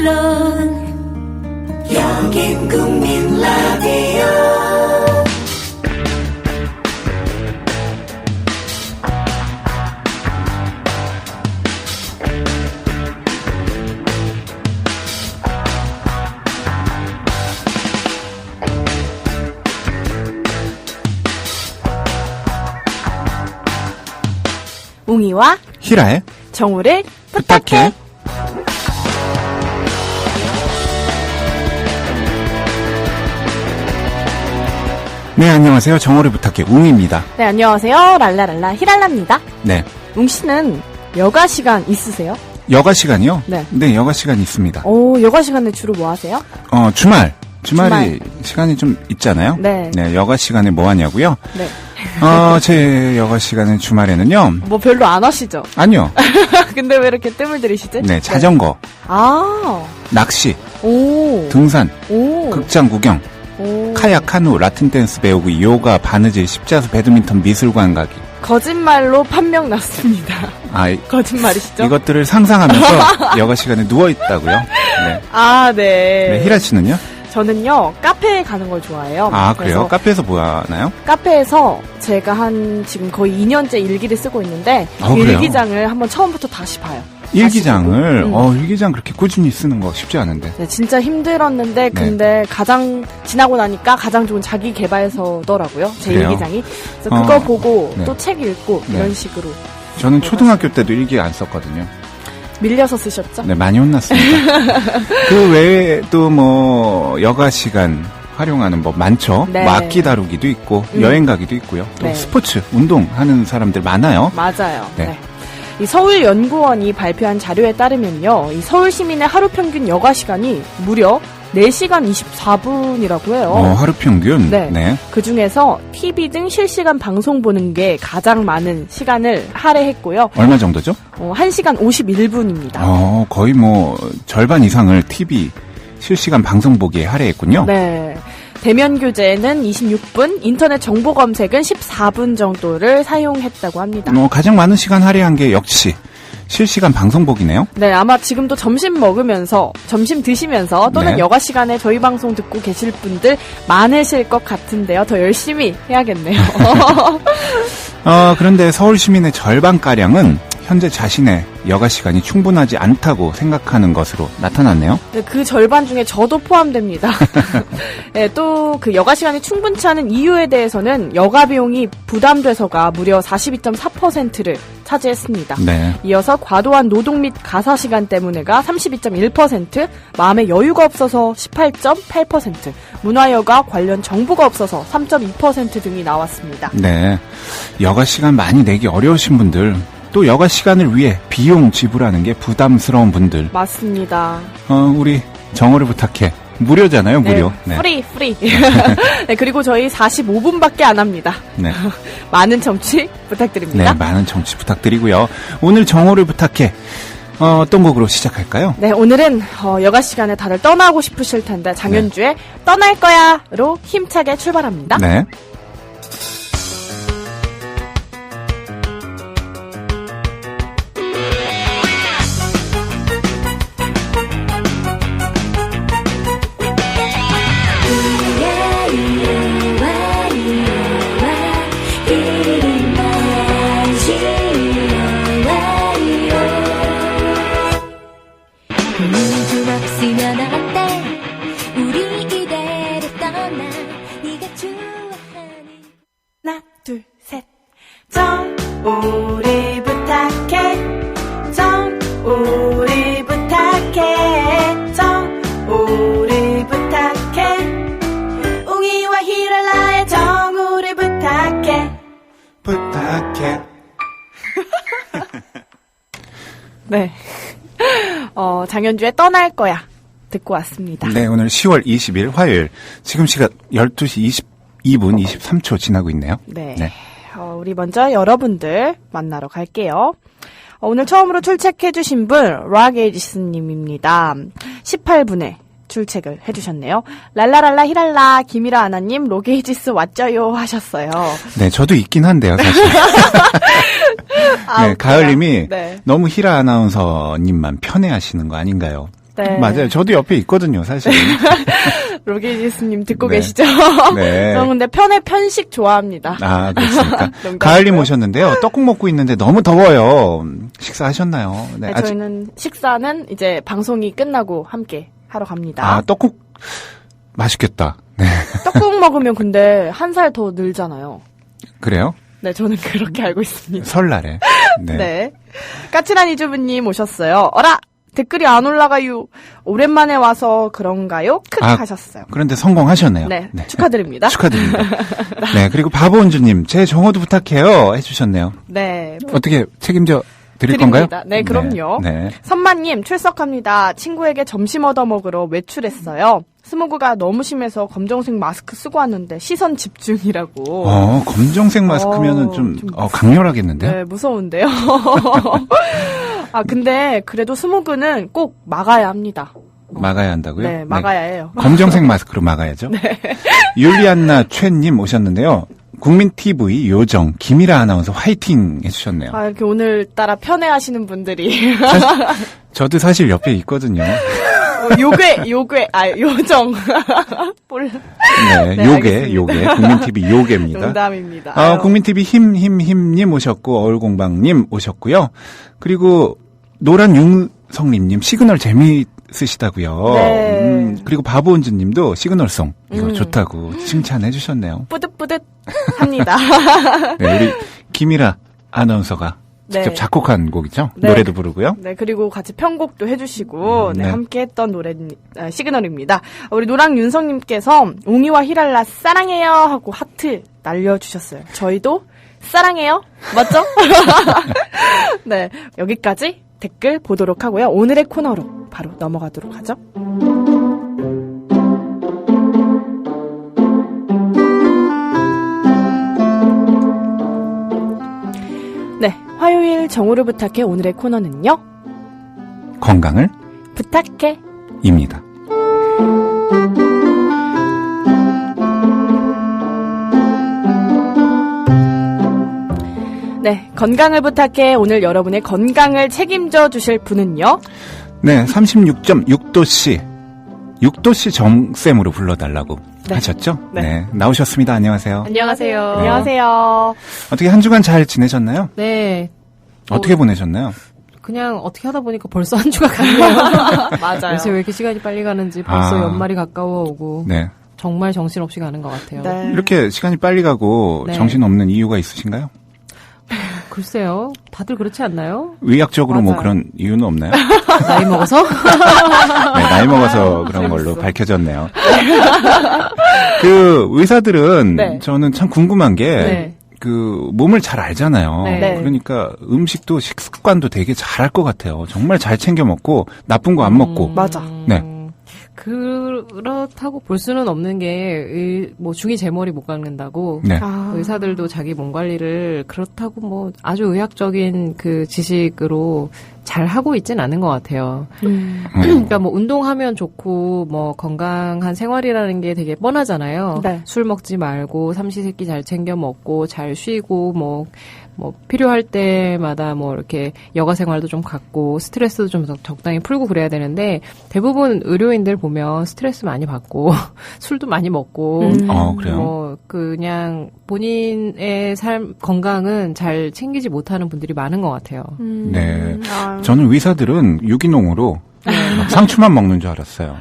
물론 여긴 국민 라디오. 웅이와 히라의 정우를 부탁해. 네, 안녕하세요. 정우를 부탁해 웅입니다. 네, 안녕하세요. 랄라랄라 히랄라입니다. 네. 웅씨는 여가 시간 있으세요? 여가 시간이요? 네. 네, 여가 시간 있습니다. 오, 여가 시간에 주로 뭐 하세요? 주말이 주말. 시간이 좀 있잖아요. 네. 네, 여가 시간에 뭐 하냐고요? 네. 제 여가 시간은 주말에는요. 뭐 별로 안 하시죠? 아니요. 근데 왜 이렇게 뜸을 들이시지? 네, 자전거, 아, 낚시, 오, 등산, 오, 극장 구경, 오. 카약, 카누, 라틴 댄스 배우기, 요가, 바느질, 십자수, 배드민턴, 미술관 가기. 거짓말로 판명 났습니다. 거짓말이시죠? 이것들을 상상하면서 여가 시간에 누워 있다고요. 네. 아, 네. 네, 히라 씨는요? 저는요, 카페에 가는 걸 좋아해요. 아, 그래요? 카페에서 뭐 하나요? 카페에서 제가 지금 거의 2년째 일기를 쓰고 있는데, 그 그래요? 일기장을 한번 처음부터 다시 봐요. 일기장을, 일기장 그렇게 꾸준히 쓰는 거 쉽지 않은데. 네, 진짜 힘들었는데, 근데 가장, 지나고 나니까 가장 좋은 자기 개발서더라고요. 제 그래요? 일기장이. 그래서 그거 보고 네. 또 책 읽고, 네. 이런 식으로. 저는 초등학교 때도 일기 안 썼거든요. 밀려서 쓰셨죠? 네, 많이 혼났습니다. 그 외에 또 뭐, 여가 시간 활용하는 뭐 많죠. 네. 뭐 악기 다루기도 있고, 여행 가기도 있고요. 또 네. 스포츠, 운동하는 사람들 많아요. 맞아요. 네. 네. 이 서울연구원이 발표한 자료에 따르면요, 이 서울 시민의 하루 평균 여가 시간이 무려 4시간 24분이라고 해요. 하루 평균. 네. 그 중에서 TV 등 실시간 방송 보는 게 가장 많은 시간을 할애했고요. 얼마 정도죠? 1시간 51분입니다. 거의 뭐, 절반 이상을 TV 실시간 방송 보기에 할애했군요. 네. 대면 교재는 26분, 인터넷 정보 검색은 14분 정도를 사용했다고 합니다. 가장 많은 시간 할애한 게 역시 실시간 방송 보기네요. 네, 아마 지금도 점심 먹으면서, 점심 드시면서 또는 네. 여가 시간에 저희 방송 듣고 계실 분들 많으실 것 같은데요. 더 열심히 해야겠네요. 그런데 서울 시민의 절반가량은 현재 자신의 여가 시간이 충분하지 않다고 생각하는 것으로 나타났네요. 네, 그 절반 중에 저도 포함됩니다. 네, 또 그 여가 시간이 충분치 않은 이유에 대해서는 여가 비용이 부담돼서가 무려 42.4%를 차지했습니다. 네. 이어서 과도한 노동 및 가사 시간 때문에가 32.1%, 마음의 여유가 없어서 18.8%, 문화여가 관련 정보가 없어서 3.2% 등이 나왔습니다. 네. 여가 시간 많이 내기 어려우신 분들, 또 여가 시간을 위해 비용 지불하는 게 부담스러운 분들. 맞습니다. 우리 정호를 부탁해. 무료잖아요, 무료. 네. 프리. 네, 그리고 저희 45분밖에 안 합니다. 네. 많은 청취 부탁드립니다. 네, 많은 청취 부탁드리고요. 오늘 정호를 부탁해. 어떤 곡으로 시작할까요? 네, 오늘은 여가 시간에 다들 떠나고 싶으실 텐데 장현주의 떠날 거야로 힘차게 출발합니다. 네. 하나, 둘, 셋. 정우를 부탁해. 정우를 부탁해. 정우를 부탁해. 웅이와 히랄라의 정우를 부탁해. 부탁해. 네. 장현주의 떠날 거야. 듣고 왔습니다. 네, 오늘 10월 20일 화요일. 지금 시각 12시 22분 23초 지나고 있네요. 네. 우리 먼저 여러분들 만나러 갈게요. 오늘 처음으로 출첵해주신 분, 락에이지스님입니다. 18분에 출첵을 해주셨네요. 랄라랄라 히랄라 김이라 아나님 로게이지스 왔죠요 하셨어요. 네, 저도 있긴 한데요, 사실. 네, 가을님이 네. 너무 히라 아나운서님만 편애하시는 거 아닌가요? 네. 맞아요. 저도 옆에 있거든요, 사실. 로게지스님 듣고 네. 계시죠? 네. 저는 근데 편식 좋아합니다. 아, 그렇습니까? 농담이고요. 가을님 오셨는데요. 떡국 먹고 있는데 너무 더워요. 식사하셨나요? 네, 네, 아직. 저희는 식사는 이제 방송이 끝나고 함께 하러 갑니다. 아, 떡국 맛있겠다. 네. 떡국 먹으면 근데 한 살 더 늘잖아요. 그래요? 네, 저는 그렇게 알고 있습니다. 설날에. 네. 네. 까칠한 이주부님 오셨어요. 어라! 댓글이 안 올라가요. 오랜만에 와서 그런가요? 크 아, 하셨어요. 그런데 성공하셨네요. 네, 축하드립니다. 축하드립니다. 네, 그리고 바보은주님, 제 정어도 부탁해요. 해주셨네요. 네. 어떻게 책임져 드릴 드립니다. 건가요? 네, 그럼요. 네. 선마님, 출석합니다. 친구에게 점심 얻어 먹으러 외출했어요. 스모그가 너무 심해서 검정색 마스크 쓰고 왔는데 시선 집중이라고. 검정색 마스크면은 좀 강렬하겠는데요? 네, 무서운데요. 아, 근데 그래도 스모그는 꼭 막아야 합니다. 막아야 한다고요? 네, 막아야 해요. 검정색 마스크로 막아야죠. 네. 율리안나 최님 오셨는데요. 국민TV 요정 김일아 아나운서 화이팅 해주셨네요. 아, 이렇게 오늘따라 편애하시는 분들이. 저도 사실 옆에 있거든요. 요정. 네, 네, 요게. 국민TV 요게입니다. 농담입니다. 국민TV 힘님 오셨고, 어울공방님 오셨고요. 그리고 노란 융성님님 시그널 재미있으시다고요. 네. 그리고 바보은주님도 시그널송 이거 좋다고 칭찬해 주셨네요. 뿌듯뿌듯합니다. 네, 우리 김일아 아나운서가 직접 네. 작곡한 곡이죠. 네. 노래도 부르고요. 네, 그리고 같이 편곡도 해주시고, 네. 함께 했던 시그널입니다. 우리 노랑 윤성님께서 옹이와 히랄라 사랑해요 하고 하트 날려주셨어요. 저희도 사랑해요. 맞죠? 네, 여기까지 댓글 보도록 하고요. 오늘의 코너로 바로 넘어가도록 하죠. 네, 화요일 정오를 부탁해 오늘의 코너는요. 건강을 부탁해. 입니다. 네, 건강을 부탁해 오늘 여러분의 건강을 책임져 주실 분은요. 네, 36.6도씨. 6도씨 정쌤으로 불러달라고 네. 하셨죠? 네. 나오셨습니다. 안녕하세요. 안녕하세요. 안녕하세요. 어떻게 한 주간 잘 지내셨나요? 네. 어떻게 보내셨나요? 그냥 어떻게 하다 보니까 벌써 한 주가 갔네요. 맞아요. 요새 왜 이렇게 시간이 빨리 가는지 벌써 연말이 가까워 오고 네. 정말 정신없이 가는 것 같아요. 네. 이렇게 시간이 빨리 가고 네. 정신없는 이유가 있으신가요? 글쎄요. 다들 그렇지 않나요? 의학적으로 뭐 맞아요. 그런 이유는 없나요? 나이 먹어서? 네, 나이 먹어서 그런 걸로 밝혀졌네요. 그 의사들은 네. 저는 참 궁금한 게 네. 그 몸을 잘 알잖아요. 네. 그러니까 음식도 식습관도 되게 잘할 것 같아요. 정말 잘 챙겨 먹고 나쁜 거 안 먹고. 맞아. 네. 그렇다고 볼 수는 없는 게, 뭐, 중이 제 머리 못 깎는다고. 네. 의사들도 자기 몸 관리를 그렇다고 뭐, 아주 의학적인 그 지식으로 잘 하고 있진 않은 것 같아요. 그러니까 뭐, 운동하면 좋고, 뭐, 건강한 생활이라는 게 되게 뻔하잖아요. 네. 술 먹지 말고, 삼시세끼 잘 챙겨 먹고, 잘 쉬고, 뭐, 필요할 때마다 뭐 이렇게 여가 생활도 좀 갖고 스트레스도 좀 적당히 풀고 그래야 되는데 대부분 의료인들 보면 스트레스 많이 받고 술도 많이 먹고 그래요? 뭐 그냥 본인의 삶 건강은 잘 챙기지 못하는 분들이 많은 것 같아요. 네. 저는 의사들은 유기농으로 막 상추만 먹는 줄 알았어요.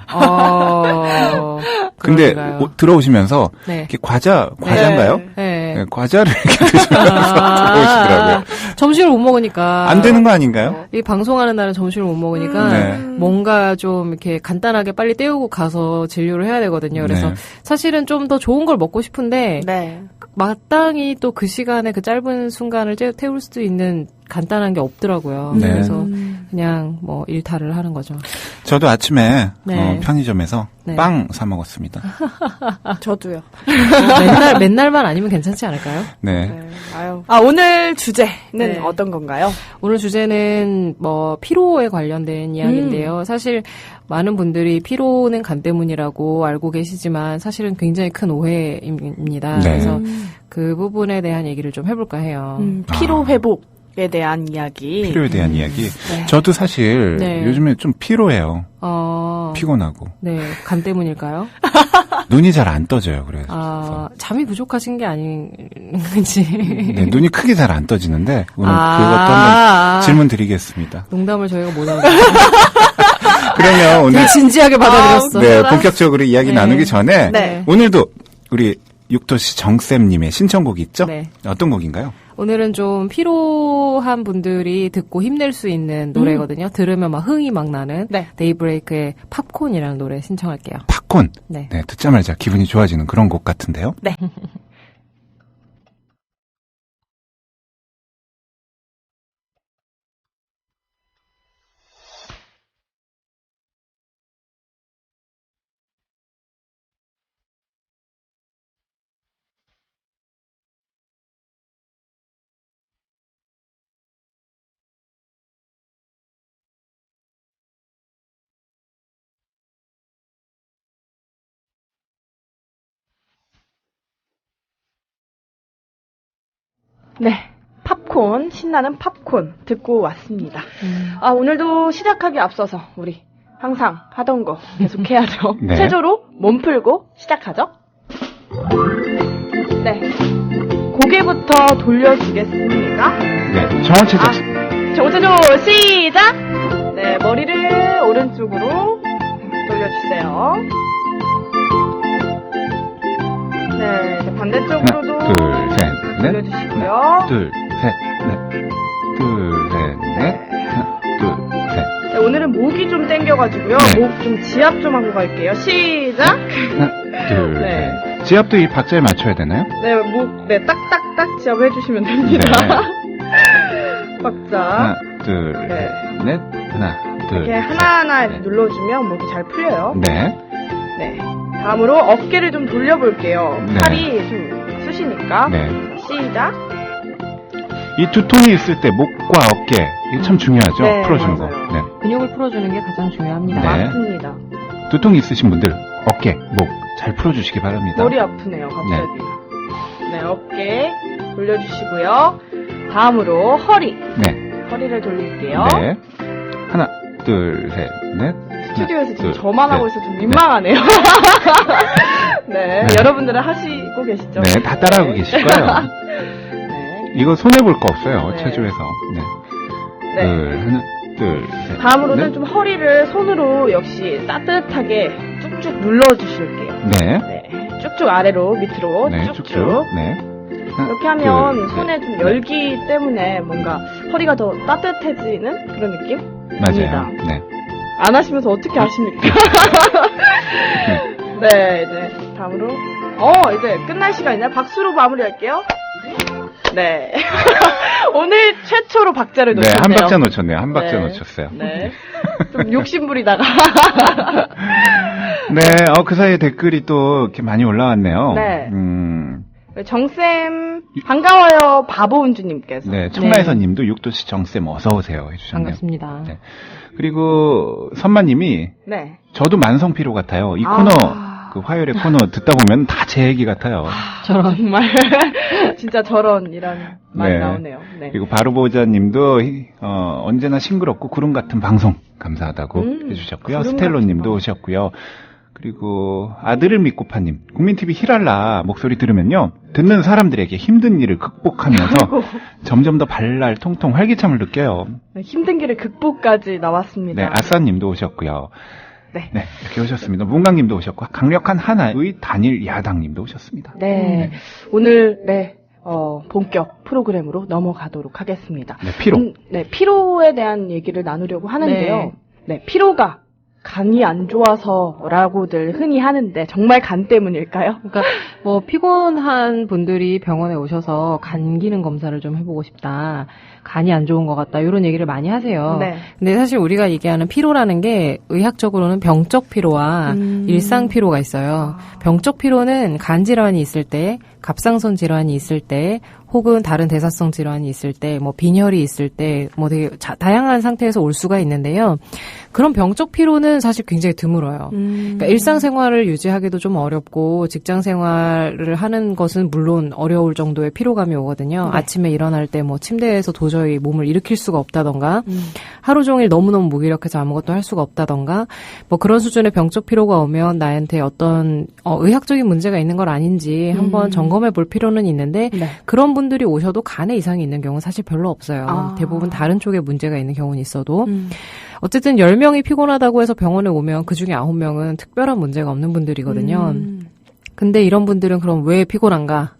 근데 그러니까요. 들어오시면서 네. 이렇게 과자인가요? 네. 네, 과자를 이렇게 드시면서 들어오시더라고요. 점심을 못 먹으니까 안 되는 거 아닌가요? 이 방송하는 날은 점심을 못 먹으니까 네. 뭔가 좀 이렇게 간단하게 빨리 때우고 가서 진료를 해야 되거든요. 그래서 네. 사실은 좀 더 좋은 걸 먹고 싶은데 네. 마땅히 또 그 시간에 그 짧은 순간을 태울 수도 있는 간단한 게 없더라고요. 네. 그래서 그냥 뭐 일탈을 하는 거죠. 저도 아침에 네. 편의점에서 네. 빵 사 먹었습니다. 저도요. 맨날만 아니면 괜찮지 않을까요? 네. 네. 아유. 오늘 주제는 네. 어떤 건가요? 오늘 주제는 뭐 피로에 관련된 이야기인데요. 사실 많은 분들이 피로는 간 때문이라고 알고 계시지만 사실은 굉장히 큰 오해입니다. 네. 그래서 그 부분에 대한 얘기를 좀 해볼까 해요. 피로 회복에 대한 이야기. 필요에 대한 이야기. 네. 저도 사실 네. 요즘에 좀 피로해요. 피곤하고. 네, 간 때문일까요? 눈이 잘 안 떠져요. 그래서. 잠이 부족하신 게 아닌지. 네, 눈이 크게 잘 안 떠지는데 오늘 그것도 한번 질문 드리겠습니다. 농담을 저희가 못 하고. 그러면 오늘 되게 진지하게 받아들였어. 네, 본격적으로 이야기 네. 나누기 전에 네. 오늘도 우리 육도씨 정쌤님의 신청곡이 있죠? 네. 어떤 곡인가요? 오늘은 좀 피로한 분들이 듣고 힘낼 수 있는 노래거든요. 들으면 막 흥이 막 나는 네. 데이브레이크의 팝콘이라는 노래 신청할게요. 팝콘. 네. 네, 듣자마자 기분이 좋아지는 그런 곡 같은데요. 네. 네. 팝콘, 신나는 팝콘 듣고 왔습니다. 오늘도 시작하기 앞서서 우리 항상 하던 거 계속 해야죠. 네. 체조로 몸 풀고 시작하죠. 네. 고개부터 돌려주겠습니까? 네, 정원체조. 정체조 시작! 네, 머리를 오른쪽으로 돌려주세요. 네, 이제 반대쪽으로도 하나, 둘, 셋, 넷. 돌려주시고요. 둘, 셋, 넷. 둘, 셋, 넷. 하나, 둘, 셋. 네, 오늘은 목이 좀 땡겨가지고요. 네. 목 좀 지압 좀 하고 갈게요. 시작! 하나, 둘, 네. 셋. 지압도 이 박자에 맞춰야 되나요? 네, 목, 네, 딱딱딱 지압해주시면 됩니다. 박자. 하나, 둘, 네. 셋, 넷. 하나, 둘, 이렇게 셋, 하나하나 넷. 눌러주면 목이 잘 풀려요. 네. 네. 다음으로 어깨를 좀 돌려볼게요. 네. 팔이 좀 쑤시니까. 네. 시작. 이 두통이 있을 때 목과 어깨, 이게 참 중요하죠? 네, 풀어주는 거. 맞아요. 네. 근육을 풀어주는 게 가장 중요합니다. 네. 맞습니다. 두통이 있으신 분들, 어깨, 목 잘 풀어주시기 바랍니다. 머리 아프네요, 갑자기. 네, 어깨 돌려주시고요. 다음으로 허리. 네. 허리를 돌릴게요. 네. 하나, 둘, 셋, 넷. 스튜디오에서 지금 둘, 저만 하고 셋, 있어서 좀 민망하네요. 네, 네. 여러분들은 하시고 계시죠? 네, 다 따라하고 네. 계실 거예요. 네. 이거 손해볼 거 없어요, 네. 체조에서. 네. 네. 하나, 둘, 셋. 다음으로는 넷. 좀 허리를 손으로 역시 따뜻하게 쭉쭉 눌러주실게요. 네. 네, 쭉쭉 아래로 밑으로 네, 쭉쭉. 쭉쭉. 네. 하나, 이렇게 하면 둘, 손에 셋, 좀 넷. 열기 때문에 뭔가 허리가 더 따뜻해지는 그런 느낌? 맞아요. 네. 안 하시면서 어떻게 하십니까? 네, 이제 다음으로 이제 끝날 시간이네요. 박수로 마무리할게요. 네. 오늘 최초로 박자를 네, 놓쳤네요. 한 박자 놓쳤네요. 한 박자 네. 놓쳤어요. 네. 좀 욕심부리다가. 네, 그 사이에 댓글이 또 이렇게 많이 올라왔네요. 네. 네, 정쌤 반가워요. 바보운주님께서. 청라에서 님도 육도씨 정쌤 어서오세요 해주셨네요. 반갑습니다. 네. 그리고 선마님이 네. 저도 만성피로 같아요. 이 아. 코너, 그 화요일의 코너 듣다 보면 다 제 얘기 같아요. 저런. 정말. 진짜 저런이란 말이 네. 나오네요. 네. 그리고 바로보자님도 언제나 싱그럽고 구름 같은 방송 감사하다고 해주셨고요. 구름 스텔로님도 같은 오셨고요. 그리고 아들을 믿고파님, 국민TV 히랄라 목소리 들으면요 듣는 사람들에게 힘든 일을 극복하면서 점점 더 발랄 통통 활기참을 느껴요. 네, 힘든 길의 극복까지 나왔습니다. 네, 아싸님도 오셨고요. 네. 네, 이렇게 오셨습니다. 문강님도 오셨고 강력한 하나의 단일 야당님도 오셨습니다. 네. 오늘 본격 프로그램으로 넘어가도록 하겠습니다. 네, 피로. 네, 피로에 대한 얘기를 나누려고 하는데요. 네, 피로가 간이 안 좋아서라고들 흔히 하는데 정말 간 때문일까요? 그러니까 뭐 피곤한 분들이 병원에 오셔서 간 기능 검사를 좀 해보고 싶다. 간이 안 좋은 것 같다. 이런 얘기를 많이 하세요. 네. 근데 사실 우리가 얘기하는 피로라는 게 의학적으로는 병적 피로와 일상 피로가 있어요. 병적 피로는 간 질환이 있을 때, 갑상선 질환이 있을 때, 혹은 다른 대사성 질환이 있을 때, 뭐 빈혈이 있을 때, 뭐 되게 다양한 상태에서 올 수가 있는데요. 그런 병적 피로는 사실 굉장히 드물어요. 그러니까 일상생활을 유지하기도 좀 어렵고 직장생활 생활을 하는 것은 물론 어려울 정도의 피로감이 오거든요. 네. 아침에 일어날 때 뭐 침대에서 도저히 몸을 일으킬 수가 없다던가 하루 종일 너무너무 무기력해서 아무것도 할 수가 없다던가 뭐 그런 수준의 병적 피로가 오면 나한테 어떤 의학적인 문제가 있는 건 아닌지 한번 점검해 볼 필요는 있는데 네. 그런 분들이 오셔도 간에 이상이 있는 경우는 사실 별로 없어요. 대부분 다른 쪽에 문제가 있는 경우는 있어도 어쨌든 10명이 피곤하다고 해서 병원에 오면 그중에 9명은 특별한 문제가 없는 분들이거든요. 근데 이런 분들은 그럼 왜 피곤한가?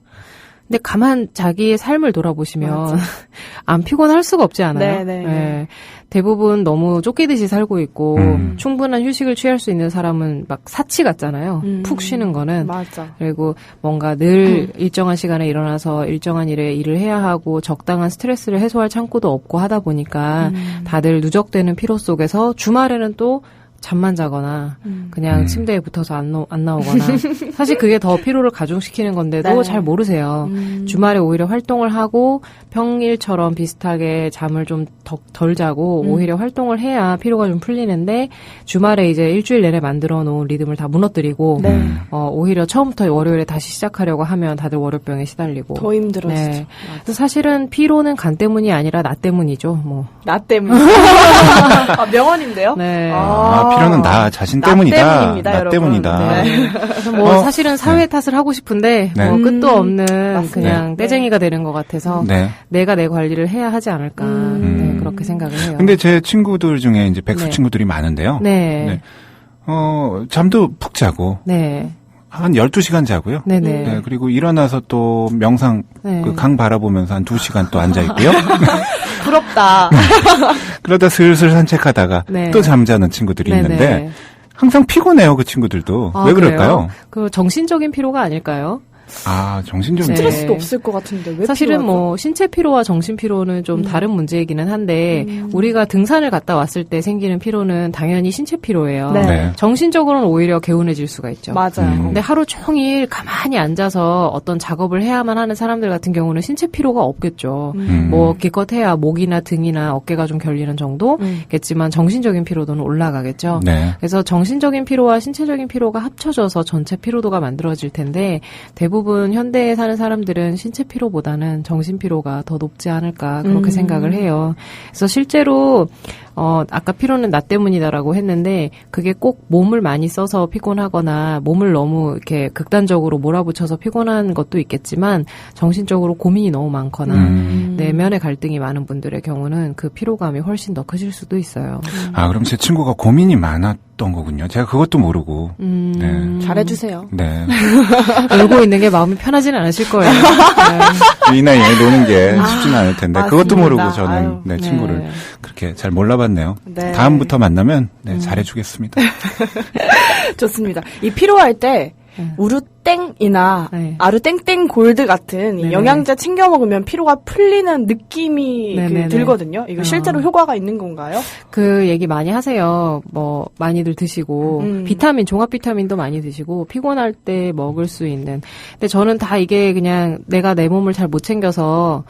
근데 가만 자기의 삶을 돌아보시면 안 피곤할 수가 없지 않아요? 네네. 네. 대부분 너무 쫓기듯이 살고 있고 충분한 휴식을 취할 수 있는 사람은 막 사치 같잖아요. 푹 쉬는 거는. 맞아. 그리고 뭔가 늘 일정한 시간에 일어나서 일정한 일을 해야 하고 적당한 스트레스를 해소할 창구도 없고 하다 보니까 다들 누적되는 피로 속에서 주말에는 또 잠만 자거나 그냥 침대에 붙어서 안 나오거나 사실 그게 더 피로를 가중시키는 건데도 네. 잘 모르세요. 주말에 오히려 활동을 하고 평일처럼 비슷하게 잠을 좀 덜 자고 오히려 활동을 해야 피로가 좀 풀리는데 주말에 이제 일주일 내내 만들어 놓은 리듬을 다 무너뜨리고 네. 오히려 처음부터 월요일에 다시 시작하려고 하면 다들 월요병에 시달리고 더 힘들어지죠. 네. 그래서 사실은 피로는 간 때문이 아니라 나 때문이죠. 뭐. 나 때문에. 명언인데요? 네. 피로는 나 자신 나 때문이다. 때문입니다, 나 여러분. 때문이다. 네. 그래서 뭐 사실은 사회 탓을 하고 싶은데 네. 뭐 끝도 없는 맞습니다. 그냥 네. 떼쟁이가 되는 것 같아서 네. 내가 내 관리를 해야 하지 않을까 네, 그렇게 생각을 해요. 근데 제 친구들 중에 이제 백수 네. 친구들이 많은데요. 네. 잠도 푹 자고 네. 한 12시간 자고요. 네네. 네, 그리고 일어나서 또 명상 네. 그 강 바라보면서 한 2시간 또 앉아 있고요. 부럽다. 그러다 슬슬 산책하다가 네. 또 잠자는 친구들이 네네. 있는데 항상 피곤해요, 그 친구들도. 아, 왜 그럴까요? 그래요? 그 정신적인 피로가 아닐까요? 정신적인 네. 스트레스도 없을 것 같은데 왜 사실은 필요하죠? 뭐 신체 피로와 정신 피로는 좀 다른 문제이기는 한데 우리가 등산을 갔다 왔을 때 생기는 피로는 당연히 신체 피로예요. 네. 네. 정신적으로는 오히려 개운해질 수가 있죠. 맞아요. 근데 하루 종일 가만히 앉아서 어떤 작업을 해야만 하는 사람들 같은 경우는 신체 피로가 없겠죠. 뭐 기껏해야 목이나 등이나 어깨가 좀 결리는 정도겠지만 정신적인 피로도는 올라가겠죠. 네. 그래서 정신적인 피로와 신체적인 피로가 합쳐져서 전체 피로도가 만들어질 텐데 대부분 현대에 사는 사람들은 신체 피로보다는 정신 피로가 더 높지 않을까 그렇게 생각을 해요. 그래서 실제로 아까 피로는 나 때문이다라고 했는데 그게 꼭 몸을 많이 써서 피곤하거나 몸을 너무 이렇게 극단적으로 몰아붙여서 피곤한 것도 있겠지만 정신적으로 고민이 너무 많거나 내면의 갈등이 많은 분들의 경우는 그 피로감이 훨씬 더 크실 수도 있어요. 그럼 제 친구가 고민이 많았던 거군요. 제가 그것도 모르고. 네. 잘해주세요. 네. 울고 있는 게 마음이 편하지는 않으실 거예요. 네. 이 나이에 노는 게 쉽지는 않을 텐데 맞습니다. 그것도 모르고 저는 아유, 네, 네. 친구를 그렇게 잘 몰라봤네요. 네. 다음부터 만나면 잘해주겠습니다. 좋습니다. 이 필요할 때 우루땡이나 네. 아루땡땡 골드 같은 이 네네. 영양제 챙겨 먹으면 피로가 풀리는 느낌이 네네네. 들거든요. 이거 실제로 효과가 있는 건가요? 그 얘기 많이 하세요. 뭐 많이들 드시고 비타민, 종합 비타민도 많이 드시고 피곤할 때 먹을 수 있는. 근데 저는 다 이게 그냥 내가 내 몸을 잘 못 챙겨서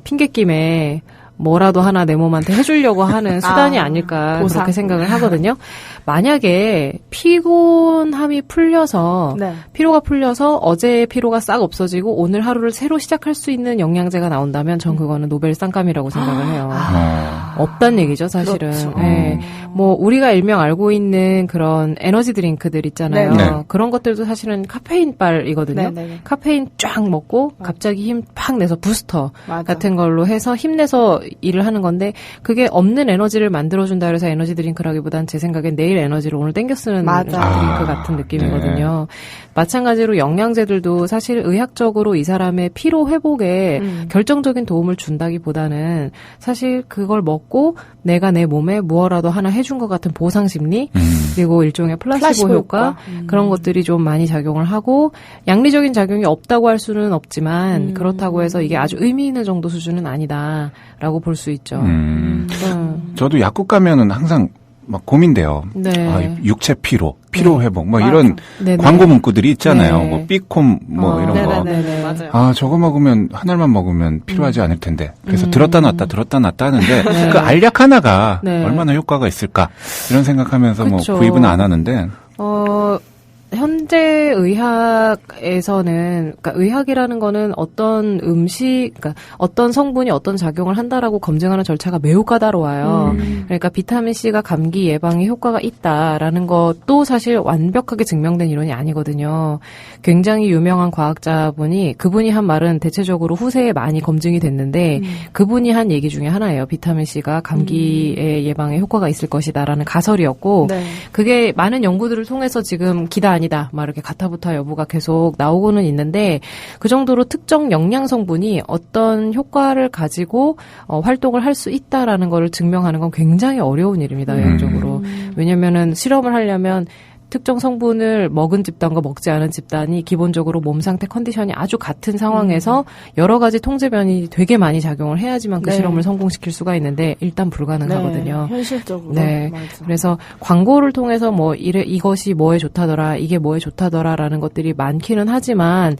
핑계김에 뭐라도 하나 내 몸한테 해주려고 하는 수단이 아닐까 보상. 그렇게 생각을 하거든요. 만약에 피곤함이 풀려서 네. 피로가 풀려서 어제의 피로가 싹 없어지고 오늘 하루를 새로 시작할 수 있는 영양제가 나온다면 전 그거는 노벨 상감이라고 생각을 해요. 없단 얘기죠, 사실은. 그렇죠. 네. 뭐 우리가 일명 알고 있는 그런 에너지 드링크들 있잖아요. 네. 네. 그런 것들도 사실은 카페인빨이거든요. 네, 네. 카페인 쫙 먹고 갑자기 힘 팍 내서 부스터 맞아. 같은 걸로 해서 힘내서 일을 하는 건데 그게 없는 에너지를 만들어준다 그래서 에너지 드링크라기보단 제 생각엔 내일 에너지를 오늘 땡겨 쓰는 맞아요. 드링크 같은 느낌이거든요. 마찬가지로 영양제들도 사실 의학적으로 이 사람의 피로 회복에 결정적인 도움을 준다기보다는 사실 그걸 먹고 내가 내 몸에 무엇라도 하나 해준 것 같은 보상 심리 그리고 일종의 플라시보 효과 그런 것들이 좀 많이 작용을 하고 양리적인 작용이 없다고 할 수는 없지만 그렇다고 해서 이게 아주 의미 있는 정도 수준은 아니다라고 볼 수 있죠. 저도 약국 가면은 항상 막 고민돼요. 네. 육체 피로 회복, 뭐 맞아. 이런 네네. 광고 문구들이 있잖아요. 네. 뭐 삐콤, 뭐 이런 거. 네네네. 맞아요. 저거 먹으면, 한 알만 먹으면 필요하지 않을 텐데. 그래서 들었다 놨다 하는데, 네. 그 알약 하나가 네. 얼마나 효과가 있을까. 이런 생각하면서 그쵸. 뭐 구입은 안 하는데. 현재 의학에서는, 그러니까 의학이라는 거는 어떤 그러니까 어떤 성분이 어떤 작용을 한다라고 검증하는 절차가 매우 까다로워요. 그러니까 비타민C가 감기 예방에 효과가 있다라는 것도 사실 완벽하게 증명된 이론이 아니거든요. 굉장히 유명한 과학자분이, 그분이 한 말은 대체적으로 후세에 많이 검증이 됐는데, 그분이 한 얘기 중에 하나예요. 비타민C가 감기의 예방에 효과가 있을 것이다라는 가설이었고, 네. 그게 많은 연구들을 통해서 지금 기다 아니다 막 이렇게 가타부타 여부가 계속 나오고는 있는데, 그 정도로 특정 영양 성분이 어떤 효과를 가지고 활동을 할 수 있다라는 거를 증명하는 건 굉장히 어려운 일입니다. 의학적으로. 왜냐면은 실험을 하려면 특정 성분을 먹은 집단과 먹지 않은 집단이 기본적으로 몸 상태 컨디션이 아주 같은 상황에서 여러 가지 통제변이 되게 많이 작용을 해야지만 그 네. 실험을 성공시킬 수가 있는데 일단 불가능하거든요. 네, 현실적으로. 네. 맞아. 그래서 광고를 통해서 뭐 이것이 뭐에 좋다더라, 이게 뭐에 좋다더라라는 것들이 많기는 하지만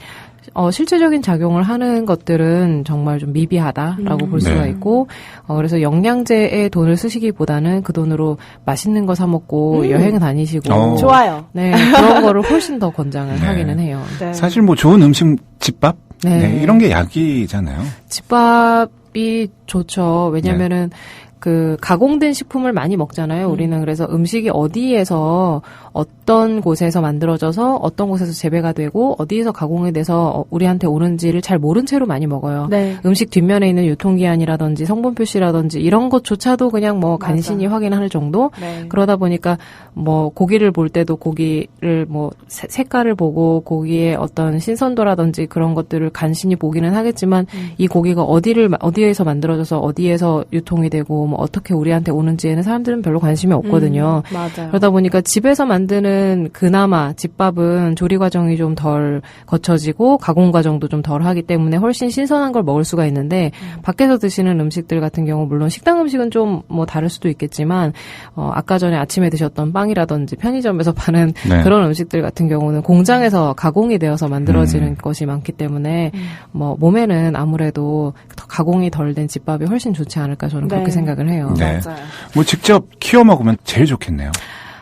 실제적인 작용을 하는 것들은 정말 좀 미비하다라고 볼 수가 네. 있고, 그래서 영양제에 돈을 쓰시기보다는 그 돈으로 맛있는 거 사 먹고 여행 다니시고. 좋아요. 네, 그런 거를 훨씬 더 권장을 하기는 해요. 네. 사실 뭐 좋은 음식, 집밥? 네. 네, 이런 게 약이잖아요. 집밥이 좋죠. 왜냐면은 그 가공된 식품을 많이 먹잖아요. 우리는 그래서 음식이 어디에서 어떤 곳에서 만들어져서 어떤 곳에서 재배가 되고 어디에서 가공이 돼서 우리한테 오는지를 잘 모른 채로 많이 먹어요. 네. 음식 뒷면에 있는 유통기한이라든지 성분 표시라든지 이런 것조차도 그냥 뭐 맞아. 간신히 확인할 정도. 네. 그러다 보니까 뭐 고기를 볼 때도 고기를 뭐 색깔을 보고 고기의 어떤 신선도라든지 그런 것들을 간신히 보기는 하겠지만 이 고기가 어디에서 만들어져서 어디에서 유통이 되고 뭐 어떻게 우리한테 오는지에는 사람들은 별로 관심이 없거든요. 맞아요. 그러다 보니까 집에서 만드는 그나마 집밥은 조리 과정이 좀 덜 거쳐지고 가공 과정도 좀 덜 하기 때문에 훨씬 신선한 걸 먹을 수가 있는데 밖에서 드시는 음식들 같은 경우 물론 식당 음식은 좀 뭐 다를 수도 있겠지만 아까 전에 아침에 드셨던 빵이라든지 편의점에서 파는 네. 그런 음식들 같은 경우는 공장에서 가공이 되어서 만들어지는 것이 많기 때문에 뭐 몸에는 아무래도 더 가공이 덜 된 집밥이 훨씬 좋지 않을까 저는 네. 그렇게 생각을 해요. 네. 맞아요. 뭐 직접 키워 먹으면 제일 좋겠네요.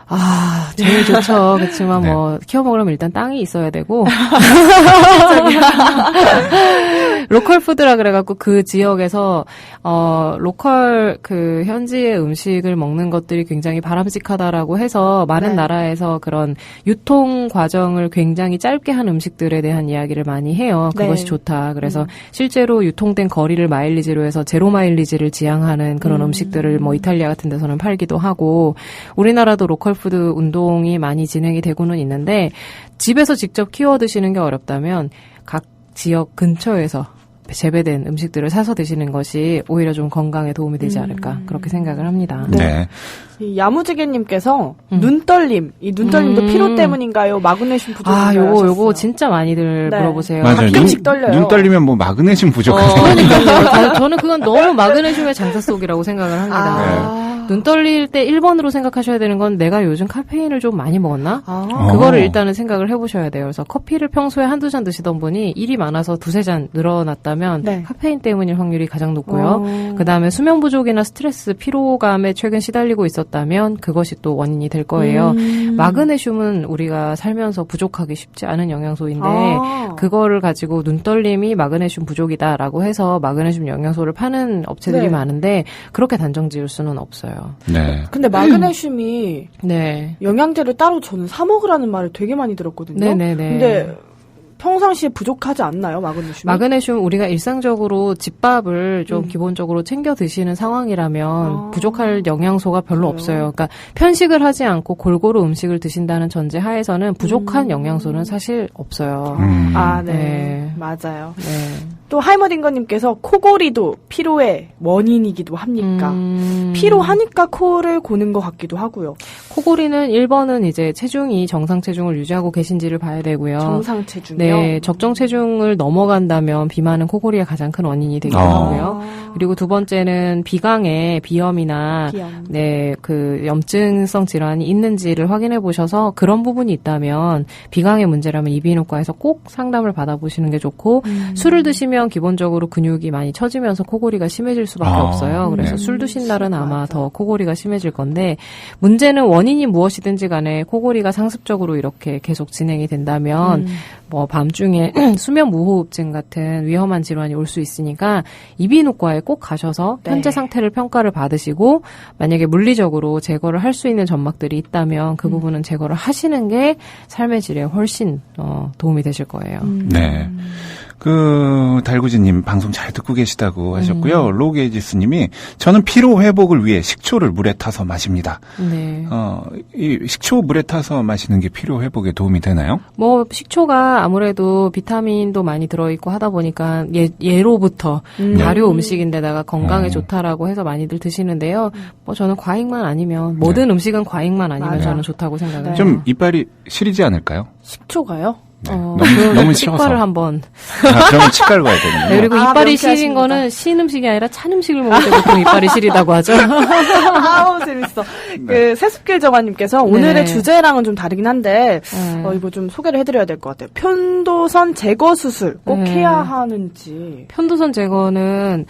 아, 제일 좋죠. 그렇지만 네. 뭐 키워 먹으려면 일단 땅이 있어야 되고 로컬 푸드라 그래갖고 그 지역에서 로컬 그 현지의 음식을 먹는 것들이 굉장히 바람직하다라고 해서 많은 네. 나라에서 그런 유통 과정을 굉장히 짧게 한 음식들에 대한 이야기를 많이 해요. 그것이 네. 좋다. 그래서 실제로 유통된 거리를 마일리지로 해서 제로 마일리지를 지향하는 그런 음식들을 뭐 이탈리아 같은 데서는 팔기도 하고 우리나라도 로컬 푸드 운동이 많이 진행이 되고는 있는데 집에서 직접 키워 드시는 게 어렵다면 각 지역 근처에서 재배된 음식들을 사서 드시는 것이 오히려 좀 건강에 도움이 되지 않을까 그렇게 생각을 합니다. 네. 이 야무지게님께서 눈떨림, 이 눈떨림도 피로 때문인가요? 마그네슘 부족인가요? 요거 하셨어요. 진짜 많이들 네. 물어보세요. 맞아요. 가끔씩 떨려요. 눈 떨리면 뭐 마그네슘 부족하죠. 그러니까요. 저는 그건 너무 마그네슘의 장사속이라고 생각을 합니다. 눈 떨릴 때 1번으로 생각하셔야 되는 건 내가 요즘 카페인을 좀 많이 먹었나? 그거를 일단은 생각을 해보셔야 돼요. 그래서 커피를 평소에 한두 잔 드시던 분이 일이 많아서 두세 잔 늘어났다면 네. 카페인 때문일 확률이 가장 높고요. 그 다음에 수면 부족이나 스트레스, 피로감에 최근 시달리고 있었다면 그것이 또 원인이 될 거예요. 마그네슘은 우리가 살면서 부족하기 쉽지 않은 영양소인데 그거를 가지고 눈 떨림이 마그네슘 부족이다라고 해서 마그네슘 영양소를 파는 업체들이 네. 많은데 그렇게 단정 지을 수는 없어요. 네. 근데 마그네슘이 네. 영양제를 따로 저는 사 먹으라는 말을 되게 많이 들었거든요. 네네네. 근데 평상시에 부족하지 않나요, 마그네슘이? 마그네슘 우리가 일상적으로 집밥을 좀 기본적으로 챙겨 드시는 상황이라면 부족할 영양소가 별로 없어요. 그러니까 편식을 하지 않고 골고루 음식을 드신다는 전제 하에서는 부족한 영양소는 사실 없어요. 아, 네. 네. 맞아요. 네. 또 하이머딩거님께서 코골이도 피로의 원인이기도 합니까? 피로하니까 코를 고는 것 같기도 하고요. 코골이는 1번은 이제 체중이 정상 체중을 유지하고 계신지를 봐야 되고요. 정상 체중이요? 네, 적정 체중을 넘어간다면 비만은 코골이의 가장 큰 원인이 되기도 하고요. 그리고 두 번째는 비강에 비염이나 비염. 네, 그 염증성 질환이 있는지를 확인해 보셔서 그런 부분이 있다면 비강의 문제라면 이비인후과에서 꼭 상담을 받아보시는 게 좋고 술을 드시면 하면 기본적으로 근육이 많이 처지면서 코골이가 심해질 수밖에 없어요. 그래서 네. 술 드신 날은 아마 맞아. 더 코골이가 심해질 건데 문제는 원인이 무엇이든지 간에 코골이가 상습적으로 이렇게 계속 진행이 된다면 뭐 밤중에 수면 무호흡증 같은 위험한 질환이 올 수 있으니까 이비인후과에 꼭 가셔서 현재 네. 상태를 평가를 받으시고 만약에 물리적으로 제거를 할 수 있는 점막들이 있다면 그 부분은 제거를 하시는 게 삶의 질에 훨씬 도움이 되실 거예요. 네. 달구지님 방송 잘 듣고 계시다고 하셨고요. 로게이지스님이 저는 피로 회복을 위해 식초를 물에 타서 마십니다. 네. 이 식초 물에 타서 마시는 게 피로 회복에 도움이 되나요? 뭐 식초가 아무래도 비타민도 많이 들어있고 하다 보니까 예로부터 발효 음식인데다가 건강에 좋다라고 해서 많이들 드시는데요. 뭐 저는 과잉만 아니면 모든 음식은 과잉만 아니면 맞아요. 저는 좋다고 생각을 해요. 좀 이빨이 시리지 않을까요? 식초가요? 너무 싫어서. 치과를 한번. 그러면 치과를 가야 되는데. 네, 그리고 아, 이빨이 명쾌하십니다. 시린 거는 신 음식이 아니라 찬 음식을 먹을 때 보통 이빨이 시리다고 하죠. 아우, 재밌어. 세습길 정아님께서 오늘의 네. 주제랑은 좀 다르긴 한데, 네. 이거 좀 소개를 해드려야 될 것 같아요. 편도선 제거 수술 꼭 네. 해야 하는지. 편도선 제거는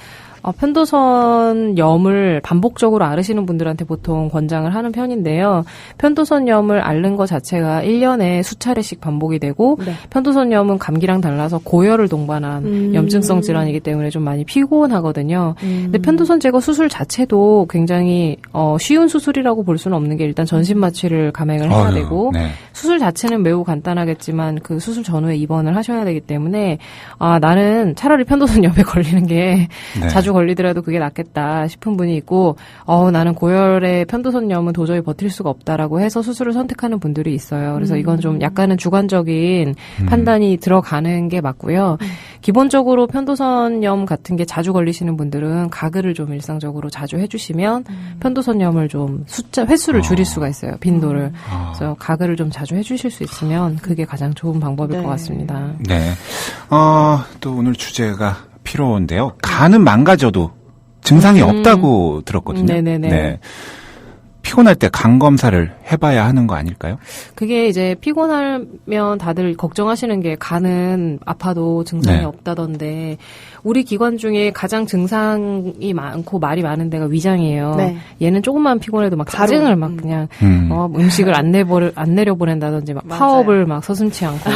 편도선염을 반복적으로 앓으시는 분들한테 보통 권장을 하는 편인데요. 편도선염을 앓는 것 자체가 1년에 수차례씩 반복이 되고 네. 편도선염은 감기랑 달라서 고열을 동반한 염증성 질환이기 때문에 좀 많이 피곤하거든요. 근데 편도선 제거 수술 자체도 굉장히 쉬운 수술이라고 볼 수는 없는 게 일단 전신 마취를 감행을 해야 어휴, 되고 네. 수술 자체는 매우 간단하겠지만 그 수술 전후에 입원을 하셔야 되기 때문에 나는 차라리 편도선염에 걸리는 게 네. 자주 걸리더라도 그게 낫겠다 싶은 분이 있고 나는 고열의 편도선염은 도저히 버틸 수가 없다라고 해서 수술을 선택하는 분들이 있어요. 그래서 이건 좀 약간은 주관적인 판단이 들어가는 게 맞고요. 기본적으로 편도선염 같은 게 자주 걸리시는 분들은 가글을 좀 일상적으로 자주 해주시면 편도선염을 좀 횟수를 줄일 수가 있어요. 빈도를. 그래서 가글을 좀 자주 해주실 수 있으면 그게 가장 좋은 방법일 네. 것 같습니다. 네. 또 오늘 주제가 피로인데요. 간은 망가져도 증상이 없다고 들었거든요. 네네네. 네. 피곤할 때 간 검사를 해봐야 하는 거 아닐까요? 그게 이제 피곤하면 다들 걱정하시는 게 간은 아파도 증상이 네. 없다던데 우리 기관 중에 가장 증상이 많고 말이 많은 데가 위장이에요. 네. 얘는 조금만 피곤해도 막 바로, 짜증을 막 그냥 음식을 안 내려보낸다든지 막 맞아요. 파업을 막 서슴치 않고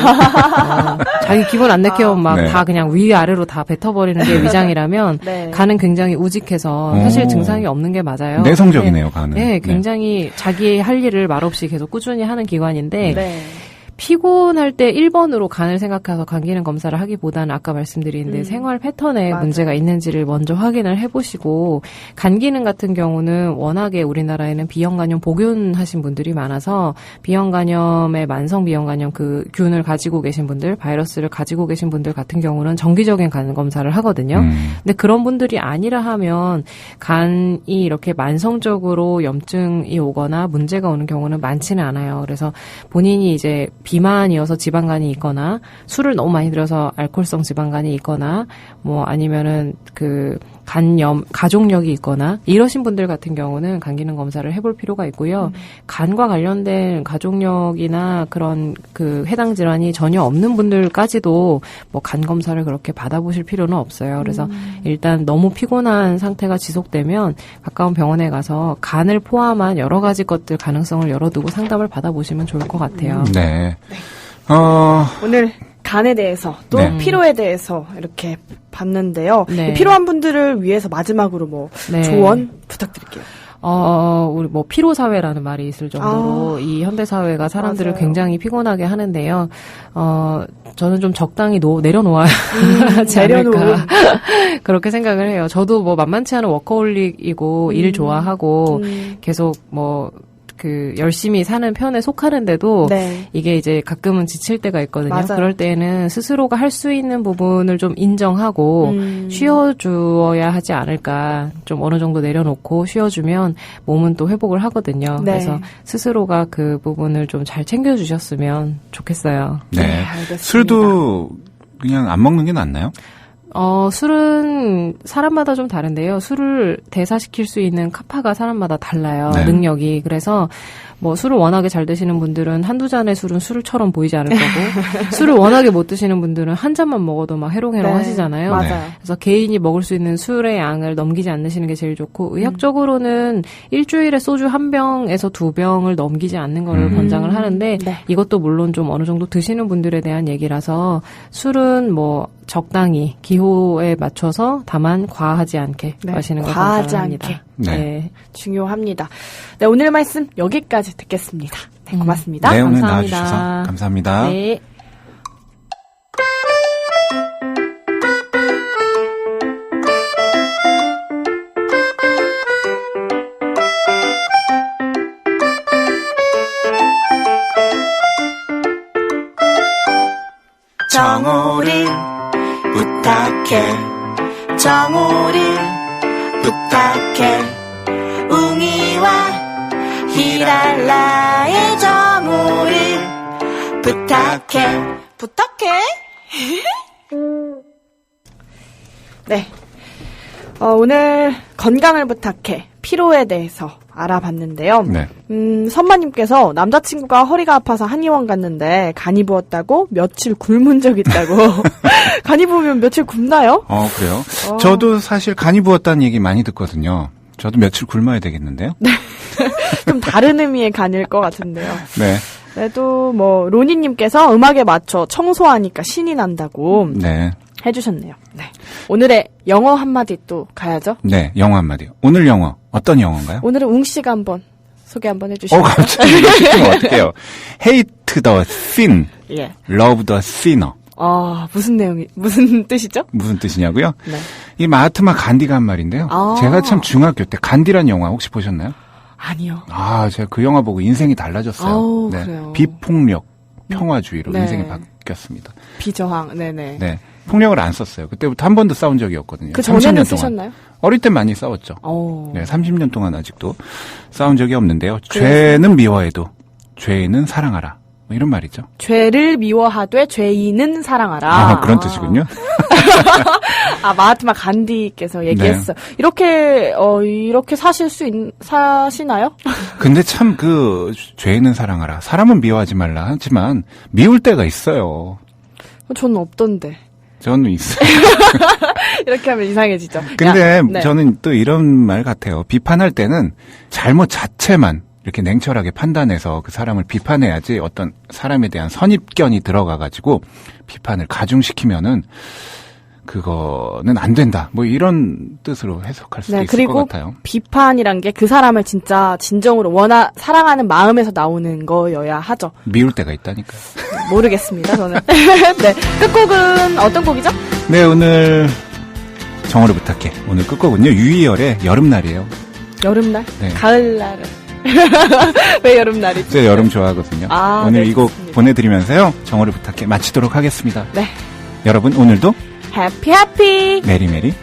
자기 기분 안 내키면 막 다 네. 그냥 위아래로 다 뱉어버리는 게 위장이라면 네. 간은 굉장히 우직해서 사실 증상이 없는 게 맞아요. 내성적이네요, 간은. 네, 굉장히 자기의 할 일을 말없이 계속 꾸준히 하는 기관인데 네. 피곤할 때 1번으로 간을 생각해서 간 기능 검사를 하기보다는 아까 말씀드린 생활 패턴에 맞아요. 문제가 있는지를 먼저 확인을 해보시고 간 기능 같은 경우는 워낙에 우리나라에는 비형간염 복균하신 분들이 많아서 비형간염의 만성 비형간염 그 균을 가지고 계신 분들, 바이러스를 가지고 계신 분들 같은 경우는 정기적인 간 검사를 하거든요. 근데 그런 분들이 아니라 하면 간이 이렇게 만성적으로 염증이 오거나 문제가 오는 경우는 많지는 않아요. 그래서 본인이 이제 비만이어서 지방간이 있거나 술을 너무 많이 들여서 알코올성 지방간이 있거나 뭐 아니면은 그 간염 가족력이 있거나 이러신 분들 같은 경우는 간 기능 검사를 해볼 필요가 있고요. 간과 관련된 가족력이나 그런 그 해당 질환이 전혀 없는 분들까지도 뭐 간 검사를 그렇게 받아보실 필요는 없어요. 그래서 일단 너무 피곤한 상태가 지속되면 가까운 병원에 가서 간을 포함한 여러 가지 것들 가능성을 열어두고 상담을 받아보시면 좋을 것 같아요. 네. 오늘 간에 대해서 또 네. 피로에 대해서 이렇게 봤는데요. 네. 필요한 분들을 위해서 마지막으로 뭐 네. 조언 부탁드릴게요. 우리 뭐 피로 사회라는 말이 있을 정도로 이 현대 사회가 사람들을 맞아요. 굉장히 피곤하게 하는데요. 저는 좀 적당히 내려놓아야 하지 않을까 그렇게 생각을 해요. 저도 뭐 만만치 않은 워커홀릭이고 일 좋아하고 계속 뭐 그 열심히 사는 편에 속하는데도 네. 이게 이제 가끔은 지칠 때가 있거든요. 맞아요. 그럴 때는 스스로가 할 수 있는 부분을 좀 인정하고 쉬어주어야 하지 않을까. 좀 어느 정도 내려놓고 쉬어주면 몸은 또 회복을 하거든요. 네. 그래서 스스로가 그 부분을 좀 잘 챙겨주셨으면 좋겠어요. 네. 알겠습니다. 술도 그냥 안 먹는 게 낫나요? 술은 사람마다 좀 다른데요. 술을 대사시킬 수 있는 카파가 사람마다 달라요. 네. 능력이. 그래서 뭐 술을 워낙에 잘 드시는 분들은 한두 잔의 술은 술처럼 보이지 않을 거고 술을 워낙에 못 드시는 분들은 한 잔만 먹어도 막 해롱해롱 네, 하시잖아요. 맞아요. 그래서 개인이 먹을 수 있는 술의 양을 넘기지 않으시는 게 제일 좋고 의학적으로는 일주일에 소주 1병에서 2병을 넘기지 않는 거를 권장을 하는데 네. 이것도 물론 좀 어느 정도 드시는 분들에 대한 얘기라서 술은 뭐 적당히 기호에 맞춰서 다만 과하지 않게 네, 마시는 걸 과하지 권장합니다. 않게. 네. 중요합니다. 네, 오늘 말씀 여기까지 듣겠습니다. 네, 고맙습니다. 네, 오늘 감사합니다. 나와주셔서 감사합니다. 네. 정오를 부탁해 정오를 부탁해 웅이와 히랄라의 정오를 부탁해 네. 오늘 건강을 부탁해 피로에 대해서 알아봤는데요. 네. 선마님께서 남자친구가 허리가 아파서 한의원 갔는데 간이 부었다고 며칠 굶은 적 있다고. 간이 부으면 며칠 굶나요? 그래요? 저도 사실 간이 부었다는 얘기 많이 듣거든요. 저도 며칠 굶어야 되겠는데요? 좀 다른 의미의 간일 것 같은데요. 네. 그래도 뭐 로니님께서 음악에 맞춰 청소하니까 신이 난다고 네. 해주셨네요. 네. 오늘의 영어 한마디 또 가야죠. 네, 영어 한마디요. 오늘 영어, 어떤 영어인가요? 오늘은 웅씨가 한번 소개 한번 해주시죠. 갑자기 이거 시키면 어떡해요. Hate the sin, 예. love the sinner. 무슨 뜻이죠? 무슨 뜻이냐고요? 네. 이 마하트마 간디가 한 말인데요. 아. 제가 참 중학교 때 간디란 영화 혹시 보셨나요? 아니요. 제가 그 영화 보고 인생이 달라졌어요. 아우, 그래요. 비폭력, 평화주의로 네. 인생이 바뀌었습니다. 비저항, 네네. 네. 폭력을 안 썼어요. 그때부터 한 번도 싸운 적이 없거든요. 그 전에는 30년 동안. 쓰셨나요? 어릴 때 많이 싸웠죠. 오. 네, 30년 동안 아직도 싸운 적이 없는데요. 그래서? 죄는 미워해도 죄인은 사랑하라. 뭐 이런 말이죠. 죄를 미워하되 죄인은 사랑하라. 그런 뜻이군요. 마하트마 간디께서 얘기했어요. 이렇게 사시나요? 근데 참 죄인은 사랑하라. 사람은 미워하지 말라 하지만 미울 때가 있어요. 저는 없던데. 저는 있어요. 이렇게 하면 이상해지죠. 근데 네. 저는 또 이런 말 같아요. 비판할 때는 잘못 자체만 이렇게 냉철하게 판단해서 그 사람을 비판해야지 어떤 사람에 대한 선입견이 들어가가지고 비판을 가중시키면은 그거는 안 된다. 뭐 이런 뜻으로 해석할 수도 네, 있을 그리고 것 같아요. 비판이란 게 그 사람을 진짜 진정으로 사랑하는 마음에서 나오는 거여야 하죠. 미울 때가 있다니까요. 모르겠습니다, 저는. 네. 끝곡은 어떤 곡이죠? 네, 오늘 정어를 부탁해. 오늘 끝곡은요. 유희열의 여름날이에요. 여름날? 네. 가을날은? 왜 여름날이지? 제가 여름 좋아하거든요. 오늘 네, 이 곡 좋습니다. 보내드리면서요. 정어를 부탁해 마치도록 하겠습니다. 네. 여러분 오늘도 해피. 메리메리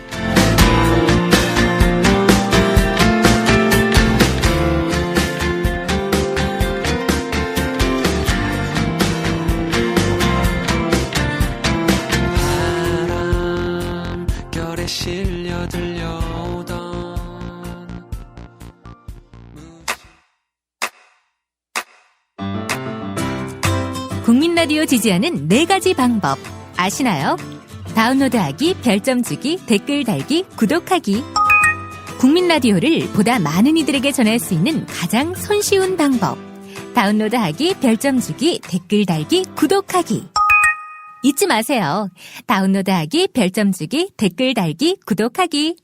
결에 실려 들려오던 국민 라디오 지지하는 4가지 방법 아시나요? 다운로드하기, 별점 주기, 댓글 달기, 구독하기. 국민 라디오를 보다 많은 이들에게 전할 수 있는 가장 손쉬운 방법. 다운로드하기, 별점 주기, 댓글 달기, 구독하기. 잊지 마세요. 다운로드하기, 별점 주기, 댓글 달기, 구독하기.